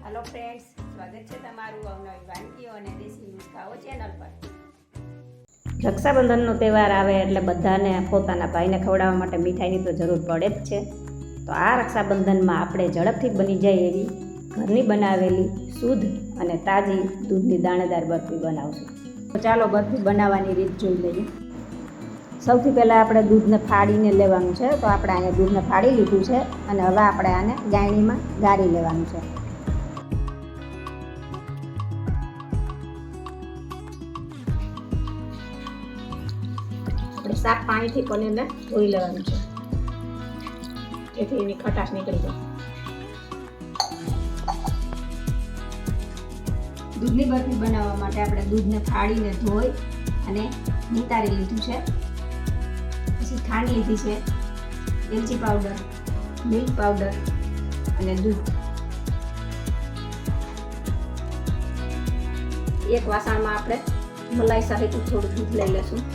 Hello friends, स्वागत है तमारू अवनवी वानगीओ અને દેશી નુસ્ખાઓ ચેનલ પર। રક્ષાબંધનનો તહેવાર આવે એટલે બધાને પોતાના ભાઈને ખવડાવવા માટે મીઠાઈની તો જરૂર પડે જ છે। તો આ રક્ષાબંધનમાં આપણે ઝડપથી બની જાય એવી ઘરની બનાવેલી શુદ્ધ અને તાજી દૂધની દાણેદાર બરફી બનાવશું। તો ચાલો બરફી બનાવવાની રીત જોઈ લઈએ। સૌથી પહેલાં આપણે દૂધને ફાડીને લેવાનું છે। તો આપણે આને દૂધને ફાડી લીધું છે અને હવે આપણે આને ગાયણીમાં ગાળી લેવાનું છે। साफ पानी थी पनीर ने धोई लेवानुं छे जेथी एनी खटाश निकली जाए। दूधनी बरफी बनाववा माटे आपणे दूधने फाड़ीने धोई अने नितारी लीधुं छे। पछी खांड लीधी छे, एलची पाउडर, मिल्क पाउडर अने दूध। एक वासणमां आपणे मलाई सहित थोडुं दूध लई लेशुं।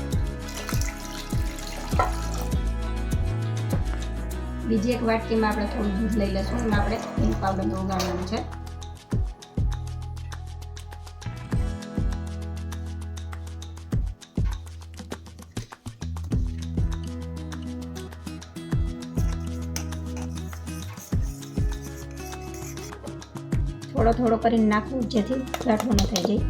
बीजी एक वाटकी में आपणे थोड़ुं दूध लई लेशुं। एमां आपणे मिल्क पाउडर ने ओगाळवानुं छे। थोड़ो थोड़ो करीने नाखवुं जेथी गांठो न थई जाय।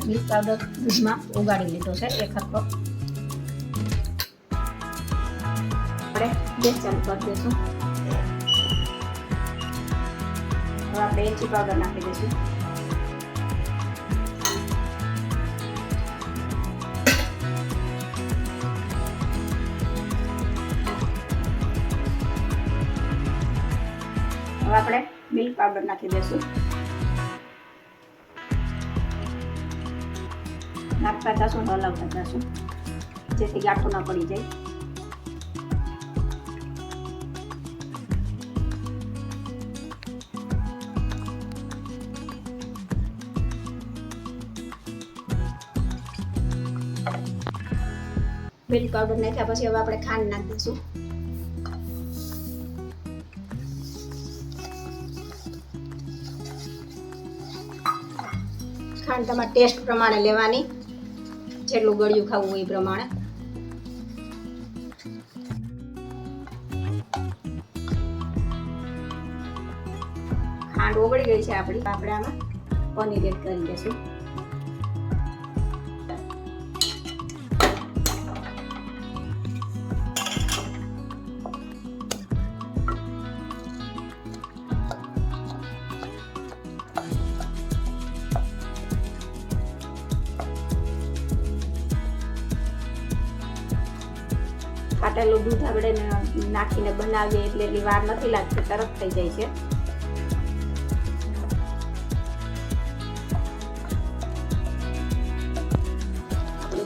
मिल्क पाउडर दूध में ओगाड़ी लीधो है एक हक्को। गैस चालू कर देशुं। हवे आपणे एलची पाउडर नाखी देशुं। हवे आपणे मिल्क पाउडर नाखी देशुं। नाखता जाशुं, हलावता जाशुं जेथी गांठो न पड़ी जाए। मिल्क पाउडर नाख्या पछी हवे आपणे खांड नाखी दईशुं। खांड तमारा टेस्ट प्रमाणे लेवानी, જેટલું ગળ્યું ખાવું એ પ્રમાણે। ખાંડ ઓગળી ગઈ છે આપણી। આપણે આમાં પનીર એડ કરી દઈશું। फाटेલું दूध આપણે નાખીને બનાવીએ એટલે એટલી વાર નથી લાગતી, તરત થઈ જાય છે।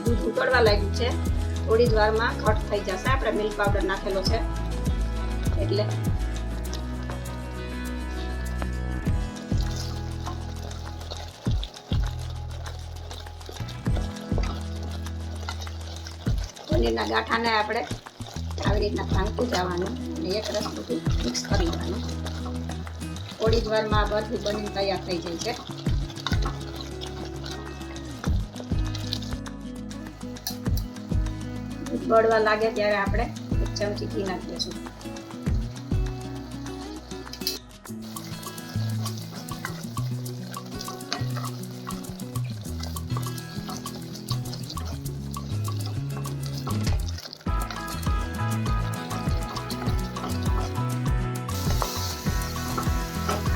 दूध ઉકળવા લાગ્યું છે, થોડી જ વારમાં ઘટ થઈ જશે। આપણે મિલ્ક પાવડર નાખેલો છે એટલે પનીરના ગાંઠાને આપણે આવી રીતના ભાંગતું જવાનું અને એક રસ બધું મિક્સ કરી લેવાનું। થોડી જ વારમાં આ બરફી બનીને તૈયાર થઈ જાય છે। બળવા લાગે ત્યારે આપણે એક ચમચી ઘી નાખી દઈશું।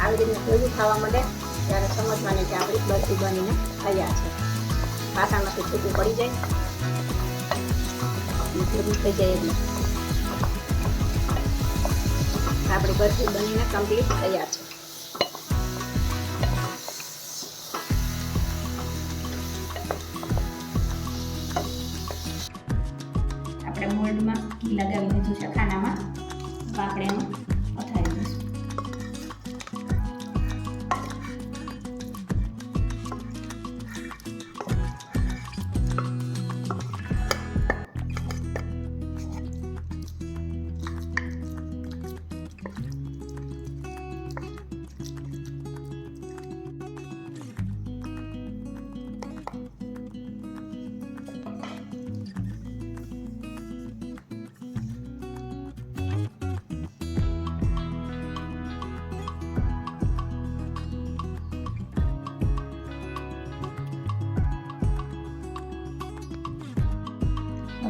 આવી રીતે ભેગું ખાવા માંડે ત્યારે સમજવાની કે આપણી બરફી બનીને તૈયાર છે। વાસણમાંથી છૂટું પડી જાય, ભેગું થઈ જાય એટલે આપણી બરફી બનીને કમ્પ્લીટ તૈયાર છે। આપણે મોલ્ડમાં ઘી લગાવી દીધું છે ખાનામાં। આપણે એમાં પથારી દઈશું।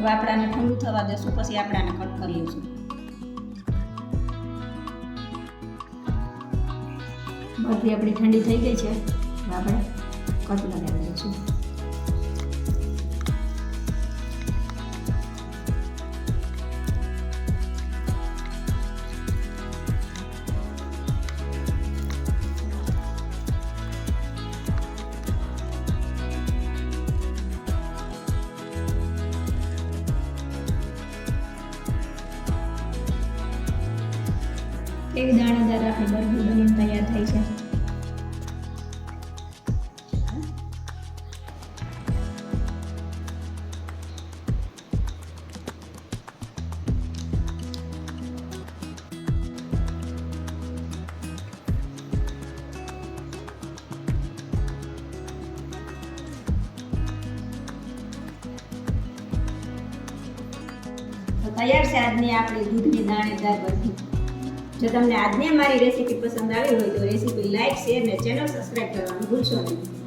હવે આપણે આને ઠંડુ થવા દેશું, પછી આપણે આને કટ કરી લઈશું. બધી આપણી ઠંડી થઈ ગઈ છે, હવે આપણે કટ લગાવી દઈશું. એવી દાણાદાર આપણી બરફી બનીને તૈયાર થઈ છે. તો તૈયાર છે આજની આપણી દૂધની દાણેદાર બરફી. જો તમને આજની મારી રેસીપી પસંદ આવી હોય તો રેસીપી લાઈક, શેર અને ચેનલ સબસ્ક્રાઈબ કરવાનું ભૂલશો નહીં.